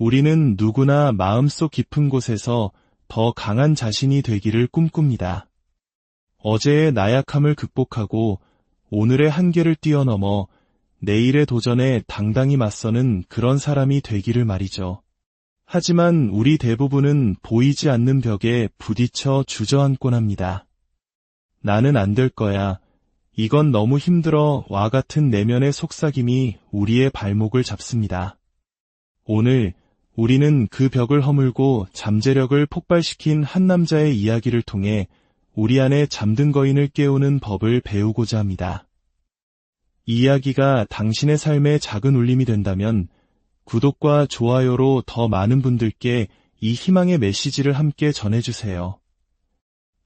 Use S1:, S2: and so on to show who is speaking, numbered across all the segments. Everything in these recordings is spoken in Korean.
S1: 우리는 누구나 마음속 깊은 곳에서 더 강한 자신이 되기를 꿈꿉니다. 어제의 나약함을 극복하고 오늘의 한계를 뛰어넘어 내일의 도전에 당당히 맞서는 그런 사람이 되기를 말이죠. 하지만 우리 대부분은 보이지 않는 벽에 부딪혀 주저앉곤 합니다. 나는 안 될 거야. 이건 너무 힘들어 와 같은 내면의 속삭임이 우리의 발목을 잡습니다. 오늘 우리는 그 벽을 허물고 잠재력을 폭발시킨 한 남자의 이야기를 통해 우리 안에 잠든 거인을 깨우는 법을 배우고자 합니다. 이 이야기가 당신의 삶에 작은 울림이 된다면 구독과 좋아요로 더 많은 분들께 이 희망의 메시지를 함께 전해주세요.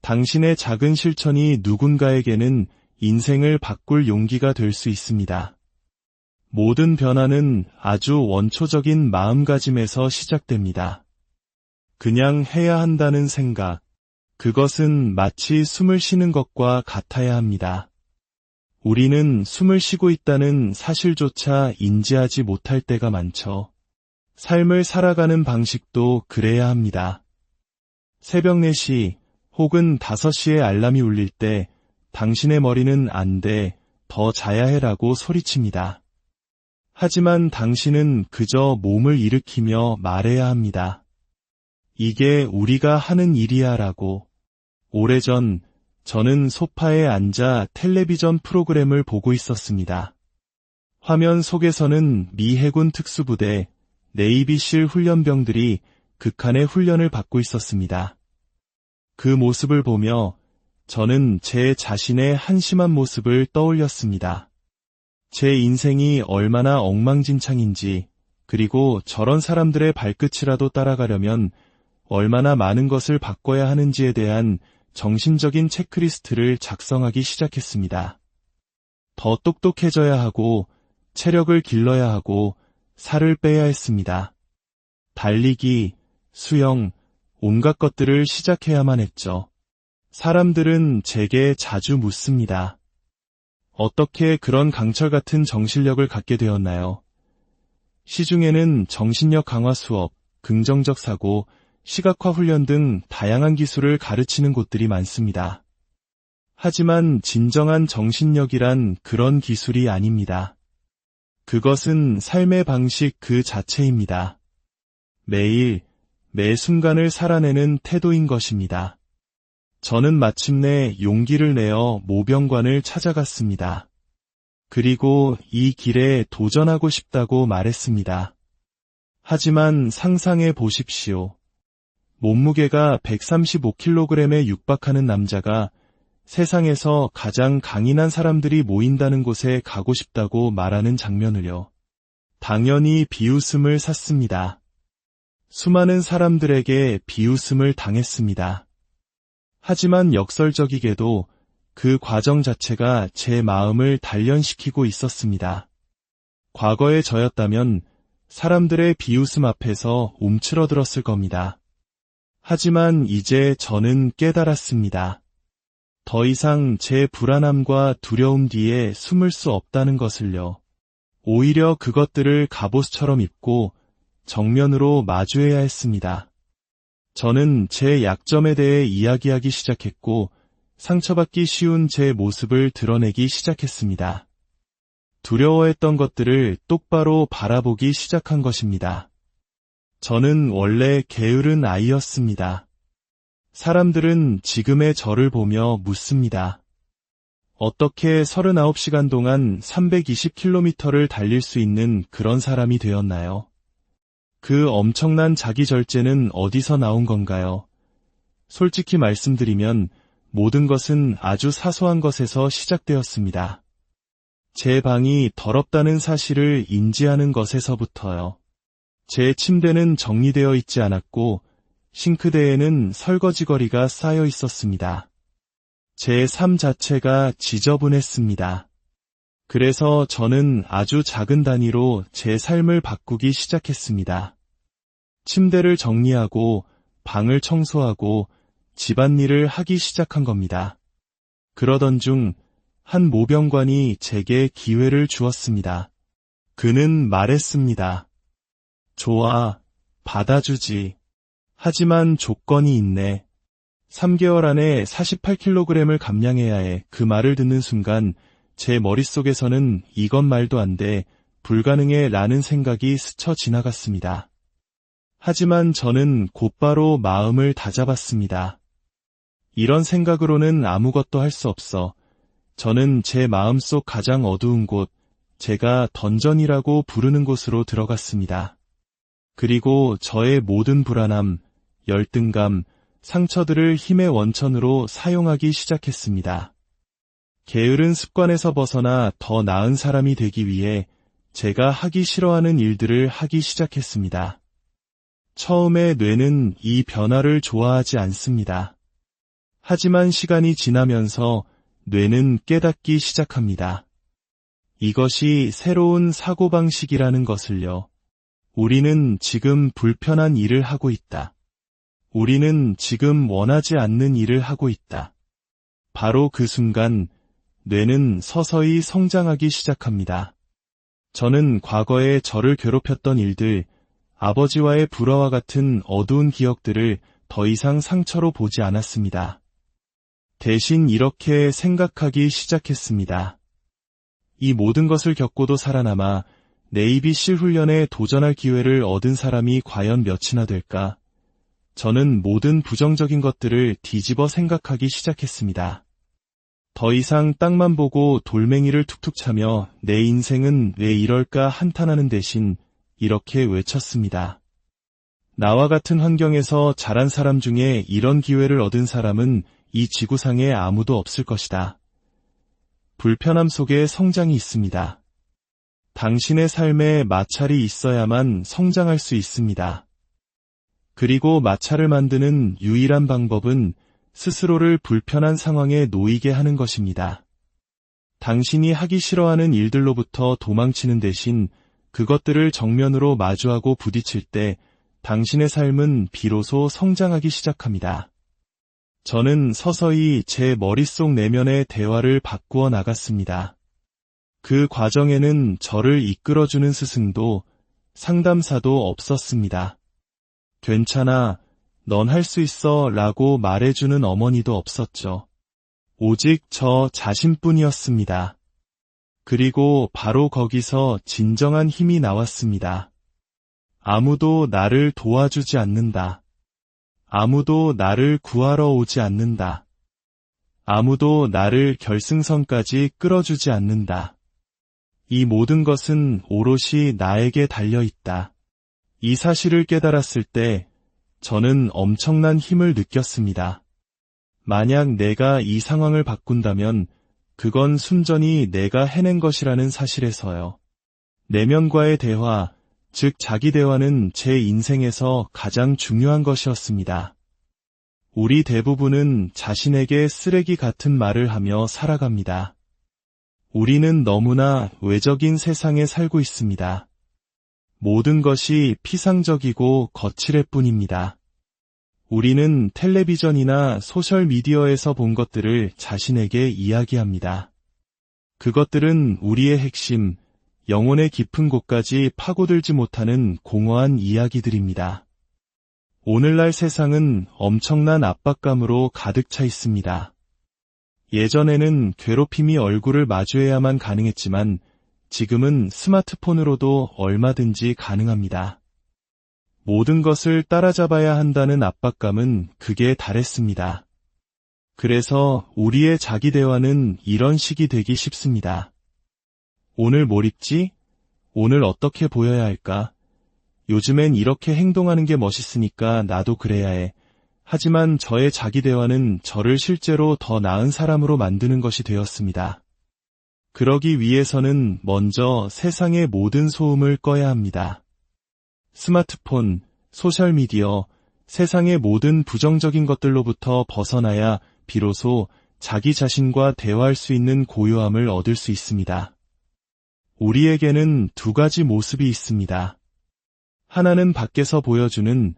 S1: 당신의 작은 실천이 누군가에게는 인생을 바꿀 용기가 될 수 있습니다. 모든 변화는 아주 원초적인 마음가짐에서 시작됩니다. 그냥 해야 한다는 생각, 그것은 마치 숨을 쉬는 것과 같아야 합니다. 우리는 숨을 쉬고 있다는 사실조차 인지하지 못할 때가 많죠. 삶을 살아가는 방식도 그래야 합니다. 새벽 4시 혹은 5시에 알람이 울릴 때 당신의 머리는 안 돼, 더 자야 해라고 소리칩니다. 하지만 당신은 그저 몸을 일으키며 말해야 합니다. 이게 우리가 하는 일이야 라고. 오래전 저는 소파에 앉아 텔레비전 프로그램을 보고 있었습니다. 화면 속에서는 미 해군 특수부대 네이비실 훈련병들이 극한의 훈련을 받고 있었습니다. 그 모습을 보며 저는 제 자신의 한심한 모습을 떠올렸습니다. 제 인생이 얼마나 엉망진창인지, 그리고 저런 사람들의 발끝이라도 따라가려면 얼마나 많은 것을 바꿔야 하는지에 대한 정신적인 체크리스트를 작성하기 시작했습니다. 더 똑똑해져야 하고, 체력을 길러야 하고, 살을 빼야 했습니다. 달리기, 수영, 온갖 것들을 시작해야만 했죠. 사람들은 제게 자주 묻습니다. 어떻게 그런 강철 같은 정신력을 갖게 되었나요? 시중에는 정신력 강화 수업, 긍정적 사고, 시각화 훈련 등 다양한 기술을 가르치는 곳들이 많습니다. 하지만 진정한 정신력이란 그런 기술이 아닙니다. 그것은 삶의 방식 그 자체입니다. 매일, 매 순간을 살아내는 태도인 것입니다. 저는 마침내 용기를 내어 모병관을 찾아갔습니다. 그리고 이 길에 도전하고 싶다고 말했습니다. 하지만 상상해 보십시오. 몸무게가 135kg에 육박하는 남자가 세상에서 가장 강인한 사람들이 모인다는 곳에 가고 싶다고 말하는 장면을요. 당연히 비웃음을 샀습니다. 수많은 사람들에게 비웃음을 당했습니다. 하지만 역설적이게도 그 과정 자체가 제 마음을 단련시키고 있었습니다. 과거의 저였다면 사람들의 비웃음 앞에서 움츠러들었을 겁니다. 하지만 이제 저는 깨달았습니다. 더 이상 제 불안함과 두려움 뒤에 숨을 수 없다는 것을요. 오히려 그것들을 갑옷처럼 입고 정면으로 마주해야 했습니다. 저는 제 약점에 대해 이야기하기 시작했고 상처받기 쉬운 제 모습을 드러내기 시작했습니다. 두려워했던 것들을 똑바로 바라보기 시작한 것입니다. 저는 원래 게으른 아이였습니다. 사람들은 지금의 저를 보며 묻습니다. 어떻게 39시간 동안 320km를 달릴 수 있는 그런 사람이 되었나요? 그 엄청난 자기 절제는 어디서 나온 건가요? 솔직히 말씀드리면 모든 것은 아주 사소한 것에서 시작되었습니다. 제 방이 더럽다는 사실을 인지하는 것에서부터요. 제 침대는 정리되어 있지 않았고 싱크대에는 설거지거리가 쌓여 있었습니다. 제 삶 자체가 지저분했습니다. 그래서 저는 아주 작은 단위로 제 삶을 바꾸기 시작했습니다. 침대를 정리하고 방을 청소하고 집안일을 하기 시작한 겁니다. 그러던 중 한 모병관이 제게 기회를 주었습니다. 그는 말했습니다. 좋아, 받아주지. 하지만 조건이 있네. 3개월 안에 48kg을 감량해야 해. 그 말을 듣는 순간 제 머릿속에서는 이건 말도 안 돼, 불가능해 라는 생각이 스쳐 지나갔습니다. 하지만 저는 곧바로 마음을 다잡았습니다. 이런 생각으로는 아무것도 할 수 없어. 저는 제 마음속 가장 어두운 곳, 제가 던전이라고 부르는 곳으로 들어갔습니다. 그리고 저의 모든 불안함, 열등감, 상처들을 힘의 원천으로 사용하기 시작했습니다. 게으른 습관에서 벗어나 더 나은 사람이 되기 위해 제가 하기 싫어하는 일들을 하기 시작했습니다. 처음에 뇌는 이 변화를 좋아하지 않습니다. 하지만 시간이 지나면서 뇌는 깨닫기 시작합니다. 이것이 새로운 사고방식이라는 것을요. 우리는 지금 불편한 일을 하고 있다. 우리는 지금 원하지 않는 일을 하고 있다. 바로 그 순간 뇌는 서서히 성장하기 시작합니다. 저는 과거에 저를 괴롭혔던 일들, 아버지와의 불화와 같은 어두운 기억들을 더 이상 상처로 보지 않았습니다. 대신 이렇게 생각하기 시작했습니다. 이 모든 것을 겪고도 살아남아 네이비실 훈련에 도전할 기회를 얻은 사람이 과연 몇이나 될까? 저는 모든 부정적인 것들을 뒤집어 생각하기 시작했습니다. 더 이상 땅만 보고 돌멩이를 툭툭 차며 내 인생은 왜 이럴까 한탄하는 대신 이렇게 외쳤습니다. 나와 같은 환경에서 자란 사람 중에 이런 기회를 얻은 사람은 이 지구상에 아무도 없을 것이다. 불편함 속에 성장이 있습니다. 당신의 삶에 마찰이 있어야만 성장할 수 있습니다. 그리고 마찰을 만드는 유일한 방법은 스스로를 불편한 상황에 놓이게 하는 것입니다. 당신이 하기 싫어하는 일들로부터 도망치는 대신 그것들을 정면으로 마주하고 부딪힐 때 당신의 삶은 비로소 성장하기 시작합니다. 저는 서서히 제 머릿속 내면의 대화를 바꾸어 나갔습니다. 그 과정에는 저를 이끌어주는 스승도 상담사도 없었습니다. 괜찮아, 넌 할 수 있어 라고 말해주는 어머니도 없었죠. 오직 저 자신뿐이었습니다. 그리고 바로 거기서 진정한 힘이 나왔습니다. 아무도 나를 도와주지 않는다. 아무도 나를 구하러 오지 않는다. 아무도 나를 결승선까지 끌어주지 않는다. 이 모든 것은 오롯이 나에게 달려있다. 이 사실을 깨달았을 때 저는 엄청난 힘을 느꼈습니다. 만약 내가 이 상황을 바꾼다면 그건 순전히 내가 해낸 것이라는 사실에서요. 내면과의 대화, 즉 자기 대화는 제 인생에서 가장 중요한 것이었습니다. 우리 대부분은 자신에게 쓰레기 같은 말을 하며 살아갑니다. 우리는 너무나 외적인 세상에 살고 있습니다. 모든 것이 피상적이고 거칠을 뿐입니다. 우리는 텔레비전이나 소셜미디어에서 본 것들을 자신에게 이야기합니다. 그것들은 우리의 핵심, 영혼의 깊은 곳까지 파고들지 못하는 공허한 이야기들입니다. 오늘날 세상은 엄청난 압박감으로 가득 차 있습니다. 예전에는 괴롭힘이 얼굴을 마주해야만 가능했지만 지금은 스마트폰으로도 얼마든지 가능합니다. 모든 것을 따라잡아야 한다는 압박감은 극에 달했습니다. 그래서 우리의 자기 대화는 이런 식이 되기 쉽습니다. 오늘 뭘 입지? 오늘 어떻게 보여야 할까? 요즘엔 이렇게 행동하는 게 멋있으니까 나도 그래야 해. 하지만 저의 자기 대화는 저를 실제로 더 나은 사람으로 만드는 것이 되었습니다. 그러기 위해서는 먼저 세상의 모든 소음을 꺼야 합니다. 스마트폰, 소셜미디어, 세상의 모든 부정적인 것들로부터 벗어나야 비로소 자기 자신과 대화할 수 있는 고요함을 얻을 수 있습니다. 우리에게는 두 가지 모습이 있습니다. 하나는 밖에서 보여주는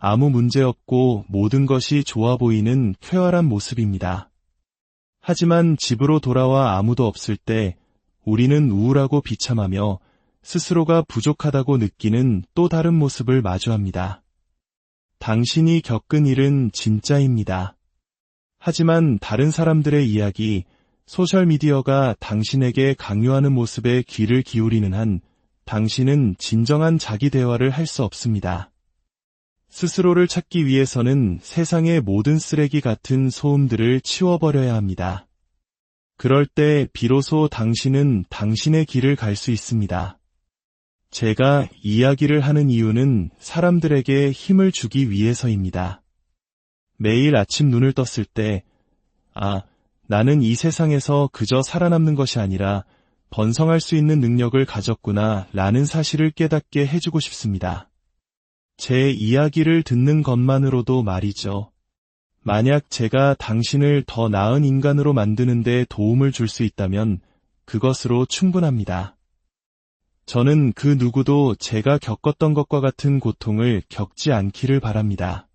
S1: 아무 문제 없고 모든 것이 좋아 보이는 쾌활한 모습입니다. 하지만 집으로 돌아와 아무도 없을 때 우리는 우울하고 비참하며 스스로가 부족하다고 느끼는 또 다른 모습을 마주합니다. 당신이 겪은 일은 진짜입니다. 하지만 다른 사람들의 이야기, 소셜미디어가 당신에게 강요하는 모습에 귀를 기울이는 한 당신은 진정한 자기 대화를 할 수 없습니다. 스스로를 찾기 위해서는 세상의 모든 쓰레기 같은 소음들을 치워버려야 합니다. 그럴 때 비로소 당신은 당신의 길을 갈 수 있습니다. 제가 이야기를 하는 이유는 사람들에게 힘을 주기 위해서입니다. 매일 아침 눈을 떴을 때, 나는 이 세상에서 그저 살아남는 것이 아니라 번성할 수 있는 능력을 가졌구나 라는 사실을 깨닫게 해주고 싶습니다. 제 이야기를 듣는 것만으로도 말이죠. 만약 제가 당신을 더 나은 인간으로 만드는 데 도움을 줄 수 있다면 그것으로 충분합니다. 저는 그 누구도 제가 겪었던 것과 같은 고통을 겪지 않기를 바랍니다.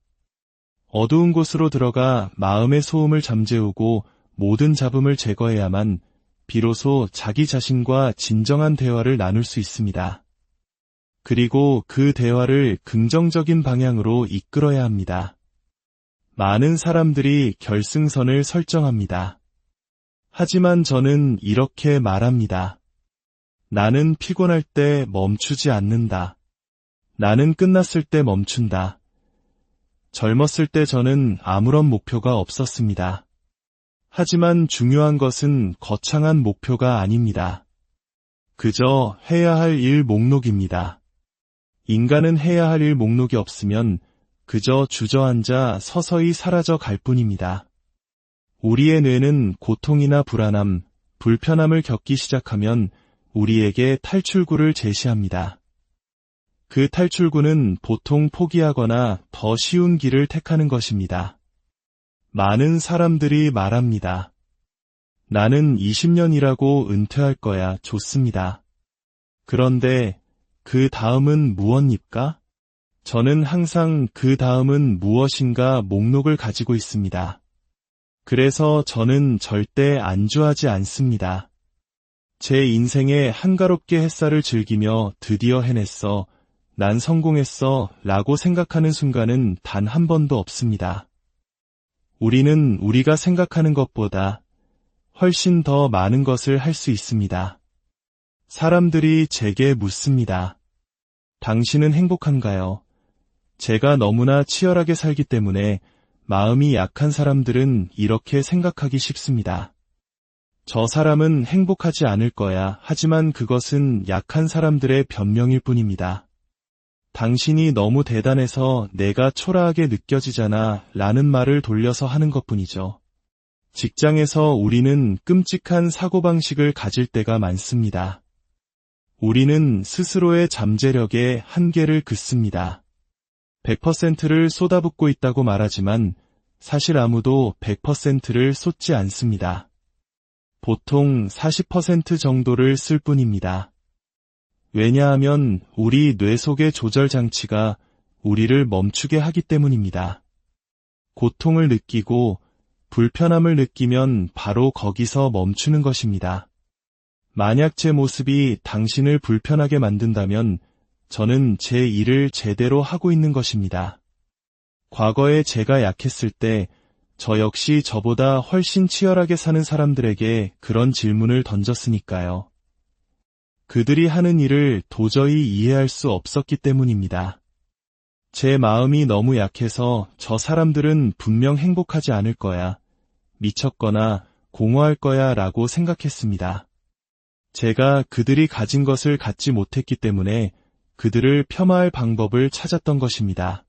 S1: 어두운 곳으로 들어가 마음의 소음을 잠재우고 모든 잡음을 제거해야만 비로소 자기 자신과 진정한 대화를 나눌 수 있습니다. 그리고 그 대화를 긍정적인 방향으로 이끌어야 합니다. 많은 사람들이 결승선을 설정합니다. 하지만 저는 이렇게 말합니다. 나는 피곤할 때 멈추지 않는다. 나는 끝났을 때 멈춘다. 젊었을 때 저는 아무런 목표가 없었습니다. 하지만 중요한 것은 거창한 목표가 아닙니다. 그저 해야 할 일 목록입니다. 인간은 해야 할 일 목록이 없으면 그저 주저앉아 서서히 사라져 갈 뿐입니다. 우리의 뇌는 고통이나 불안함, 불편함을 겪기 시작하면 우리에게 탈출구를 제시합니다. 그 탈출구는 보통 포기하거나 더 쉬운 길을 택하는 것입니다. 많은 사람들이 말합니다. 나는 20년 일하고 은퇴할 거야. 좋습니다. 그런데 그 다음은 무엇입니까? 저는 항상 그 다음은 무엇인가 목록을 가지고 있습니다. 그래서 저는 절대 안주하지 않습니다. 제 인생의 한가롭게 햇살을 즐기며 드디어 해냈어, 난 성공했어 라고 생각하는 순간은 단 한 번도 없습니다. 우리는 우리가 생각하는 것보다 훨씬 더 많은 것을 할 수 있습니다. 사람들이 제게 묻습니다. 당신은 행복한가요? 제가 너무나 치열하게 살기 때문에 마음이 약한 사람들은 이렇게 생각하기 쉽습니다. 저 사람은 행복하지 않을 거야. 하지만 그것은 약한 사람들의 변명일 뿐입니다. 당신이 너무 대단해서 내가 초라하게 느껴지잖아 라는 말을 돌려서 하는 것뿐이죠. 직장에서 우리는 끔찍한 사고방식을 가질 때가 많습니다. 우리는 스스로의 잠재력에 한계를 긋습니다. 100%를 쏟아붓고 있다고 말하지만 사실 아무도 100%를 쏟지 않습니다. 보통 40% 정도를 쓸 뿐입니다. 왜냐하면 우리 뇌 속의 조절 장치가 우리를 멈추게 하기 때문입니다. 고통을 느끼고 불편함을 느끼면 바로 거기서 멈추는 것입니다. 만약 제 모습이 당신을 불편하게 만든다면 저는 제 일을 제대로 하고 있는 것입니다. 과거에 제가 약했을 때 저 역시 저보다 훨씬 치열하게 사는 사람들에게 그런 질문을 던졌으니까요. 그들이 하는 일을 도저히 이해할 수 없었기 때문입니다. 제 마음이 너무 약해서 저 사람들은 분명 행복하지 않을 거야, 미쳤거나 공허할 거야 라고 생각했습니다. 제가 그들이 가진 것을 갖지 못했기 때문에 그들을 폄하할 방법을 찾았던 것입니다.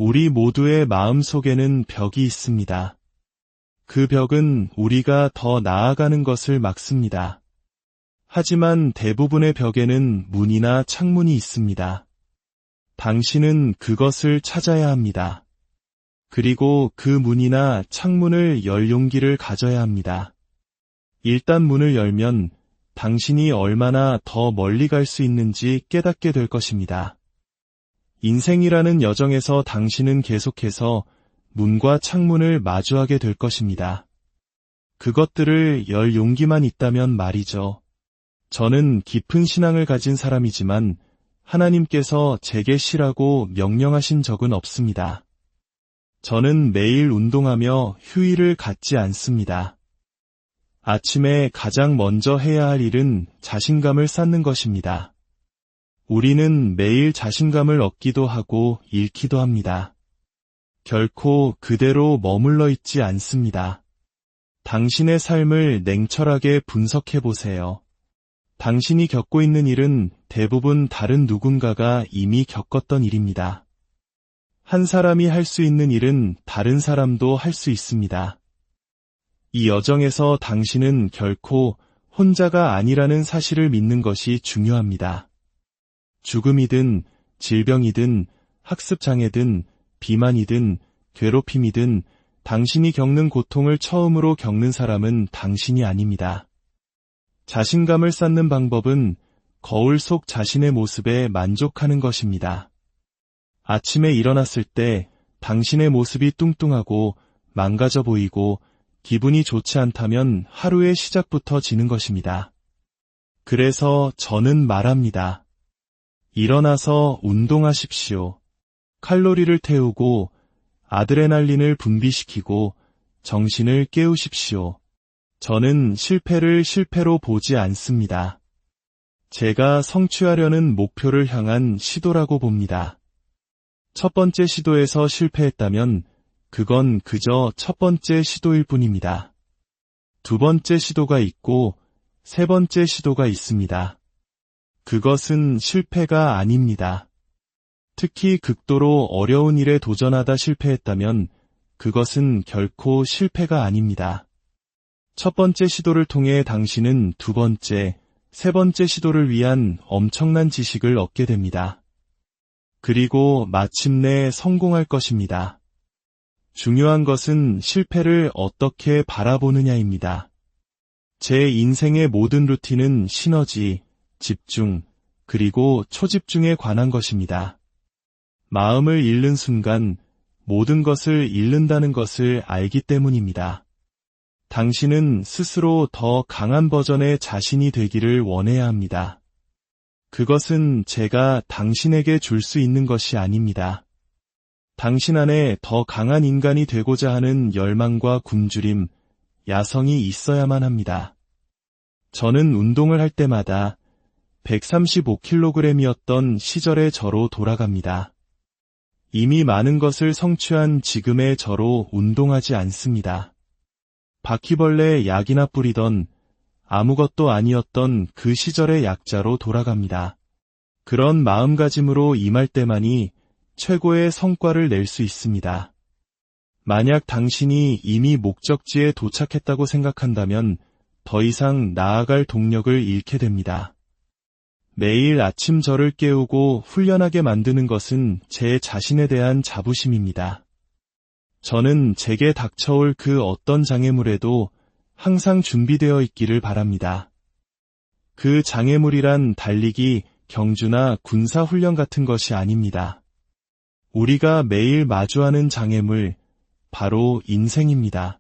S1: 우리 모두의 마음 속에는 벽이 있습니다. 그 벽은 우리가 더 나아가는 것을 막습니다. 하지만 대부분의 벽에는 문이나 창문이 있습니다. 당신은 그것을 찾아야 합니다. 그리고 그 문이나 창문을 열 용기를 가져야 합니다. 일단 문을 열면 당신이 얼마나 더 멀리 갈 수 있는지 깨닫게 될 것입니다. 인생이라는 여정에서 당신은 계속해서 문과 창문을 마주하게 될 것입니다. 그것들을 열 용기만 있다면 말이죠. 저는 깊은 신앙을 가진 사람이지만 하나님께서 제게 쉬라고 명령하신 적은 없습니다. 저는 매일 운동하며 휴일을 갖지 않습니다. 아침에 가장 먼저 해야 할 일은 자신감을 쌓는 것입니다. 우리는 매일 자신감을 얻기도 하고 잃기도 합니다. 결코 그대로 머물러 있지 않습니다. 당신의 삶을 냉철하게 분석해 보세요. 당신이 겪고 있는 일은 대부분 다른 누군가가 이미 겪었던 일입니다. 한 사람이 할 수 있는 일은 다른 사람도 할 수 있습니다. 이 여정에서 당신은 결코 혼자가 아니라는 사실을 믿는 것이 중요합니다. 죽음이든 질병이든 학습장애든 비만이든 괴롭힘이든 당신이 겪는 고통을 처음으로 겪는 사람은 당신이 아닙니다. 자신감을 쌓는 방법은 거울 속 자신의 모습에 만족하는 것입니다. 아침에 일어났을 때 당신의 모습이 뚱뚱하고 망가져 보이고 기분이 좋지 않다면 하루의 시작부터 지는 것입니다. 그래서 저는 말합니다. 일어나서 운동하십시오. 칼로리를 태우고 아드레날린을 분비시키고 정신을 깨우십시오. 저는 실패를 실패로 보지 않습니다. 제가 성취하려는 목표를 향한 시도라고 봅니다. 첫 번째 시도에서 실패했다면 그건 그저 첫 번째 시도일 뿐입니다. 두 번째 시도가 있고 세 번째 시도가 있습니다. 그것은 실패가 아닙니다. 특히 극도로 어려운 일에 도전하다 실패했다면 그것은 결코 실패가 아닙니다. 첫 번째 시도를 통해 당신은 두 번째, 세 번째 시도를 위한 엄청난 지식을 얻게 됩니다. 그리고 마침내 성공할 것입니다. 중요한 것은 실패를 어떻게 바라보느냐입니다. 제 인생의 모든 루틴은 시너지, 집중, 그리고 초집중에 관한 것입니다. 마음을 잃는 순간 모든 것을 잃는다는 것을 알기 때문입니다. 당신은 스스로 더 강한 버전의 자신이 되기를 원해야 합니다. 그것은 제가 당신에게 줄 수 있는 것이 아닙니다. 당신 안에 더 강한 인간이 되고자 하는 열망과 굶주림, 야성이 있어야만 합니다. 저는 운동을 할 때마다 135kg이었던 시절의 저로 돌아갑니다. 이미 많은 것을 성취한 지금의 저로 운동하지 않습니다. 바퀴벌레 약이나 뿌리던 아무것도 아니었던 그 시절의 약자로 돌아갑니다. 그런 마음가짐으로 임할 때만이 최고의 성과를 낼 수 있습니다. 만약 당신이 이미 목적지에 도착했다고 생각한다면 더 이상 나아갈 동력을 잃게 됩니다. 매일 아침 저를 깨우고 훈련하게 만드는 것은 제 자신에 대한 자부심입니다. 저는 제게 닥쳐올 그 어떤 장애물에도 항상 준비되어 있기를 바랍니다. 그 장애물이란 달리기, 경주나 군사훈련 같은 것이 아닙니다. 우리가 매일 마주하는 장애물, 바로 인생입니다.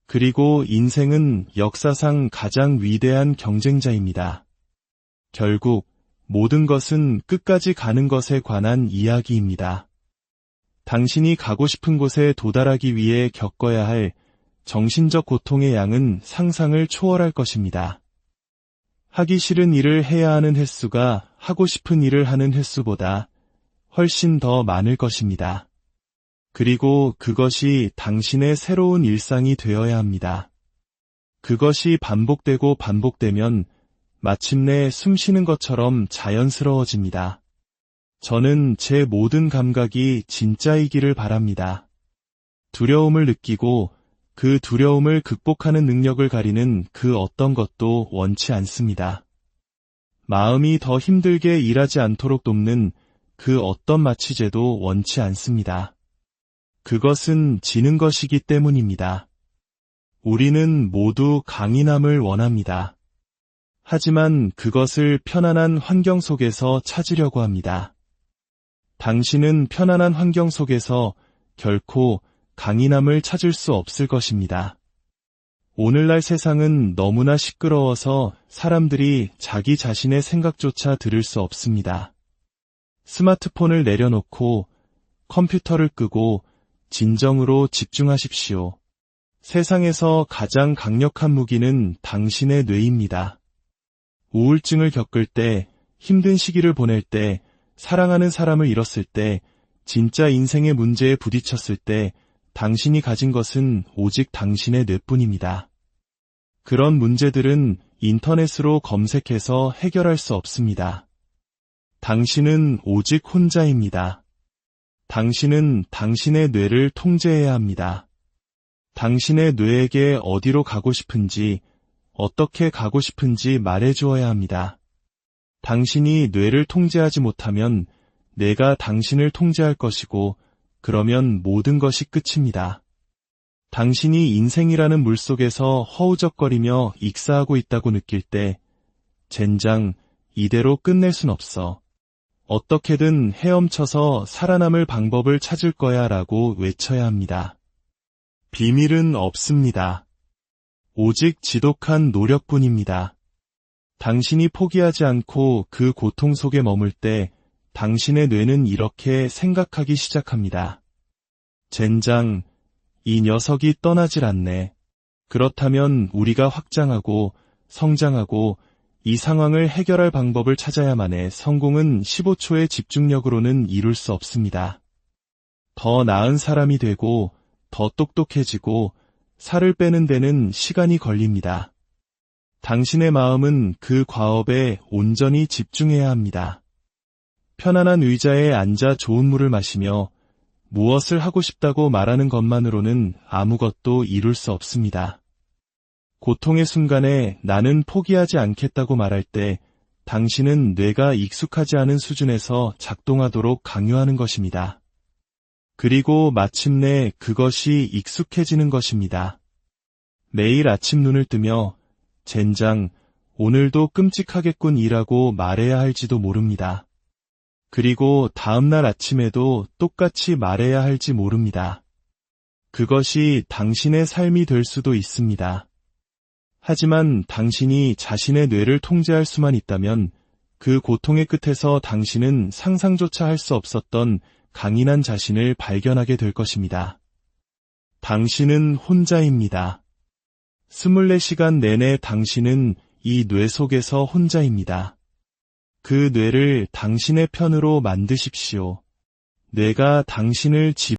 S1: 그리고 인생은 역사상 가장 위대한 경쟁자입니다. 결국 모든 것은 끝까지 가는 것에 관한 이야기입니다. 당신이 가고 싶은 곳에 도달하기 위해 겪어야 할 정신적 고통의 양은 상상을 초월할 것입니다. 하기 싫은 일을 해야 하는 횟수가 하고 싶은 일을 하는 횟수보다 훨씬 더 많을 것입니다. 그리고 그것이 당신의 새로운 일상이 되어야 합니다. 그것이 반복되고 반복되면 마침내 숨쉬는 것처럼 자연스러워집니다. 저는 제 모든 감각이 진짜이기를 바랍니다. 두려움을 느끼고 그 두려움을 극복하는 능력을 가리는 그 어떤 것도 원치 않습니다. 마음이 더 힘들게 일하지 않도록 돕는 그 어떤 마취제도 원치 않습니다. 그것은 지는 것이기 때문입니다. 우리는 모두 강인함을 원합니다. 하지만 그것을 편안한 환경 속에서 찾으려고 합니다. 당신은 편안한 환경 속에서 결코 강인함을 찾을 수 없을 것입니다. 오늘날 세상은 너무나 시끄러워서 사람들이 자기 자신의 생각조차 들을 수 없습니다. 스마트폰을 내려놓고 컴퓨터를 끄고 진정으로 집중하십시오. 세상에서 가장 강력한 무기는 당신의 뇌입니다. 우울증을 겪을 때, 힘든 시기를 보낼 때, 사랑하는 사람을 잃었을 때, 진짜 인생의 문제에 부딪혔을 때, 당신이 가진 것은 오직 당신의 뇌뿐입니다. 그런 문제들은 인터넷으로 검색해서 해결할 수 없습니다. 당신은 오직 혼자입니다. 당신은 당신의 뇌를 통제해야 합니다. 당신의 뇌에게 어디로 가고 싶은지, 어떻게 가고 싶은지 말해주어야 합니다. 당신이 뇌를 통제하지 못하면 뇌가 당신을 통제할 것이고, 그러면 모든 것이 끝입니다. 당신이 인생이라는 물속에서 허우적거리며 익사하고 있다고 느낄 때, 젠장, 이대로 끝낼 순 없어. 어떻게든 헤엄쳐서 살아남을 방법을 찾을 거야 라고 외쳐야 합니다. 비밀은 없습니다. 오직 지독한 노력뿐입니다. 당신이 포기하지 않고 그 고통 속에 머물 때 당신의 뇌는 이렇게 생각하기 시작합니다. 젠장, 이 녀석이 떠나질 않네. 그렇다면 우리가 확장하고 성장하고 이 상황을 해결할 방법을 찾아야만 해. 성공은 15초의 집중력으로는 이룰 수 없습니다. 더 나은 사람이 되고 더 똑똑해지고 살을 빼는 데는 시간이 걸립니다. 당신의 마음은 그 과업에 온전히 집중해야 합니다. 편안한 의자에 앉아 좋은 물을 마시며 무엇을 하고 싶다고 말하는 것만으로는 아무것도 이룰 수 없습니다. 고통의 순간에 나는 포기하지 않겠다고 말할 때 당신은 뇌가 익숙하지 않은 수준에서 작동하도록 강요하는 것입니다. 그리고 마침내 그것이 익숙해지는 것입니다. 매일 아침 눈을 뜨며 젠장, 오늘도 끔찍하겠군 이라고 말해야 할지도 모릅니다. 그리고 다음날 아침에도 똑같이 말해야 할지 모릅니다. 그것이 당신의 삶이 될 수도 있습니다. 하지만 당신이 자신의 뇌를 통제할 수만 있다면 그 고통의 끝에서 당신은 상상조차 할 수 없었던 강인한 자신을 발견하게 될 것입니다. 당신은 혼자입니다. 24시간 내내 당신은 이 뇌 속에서 혼자입니다. 그 뇌를 당신의 편으로 만드십시오. 뇌가 당신을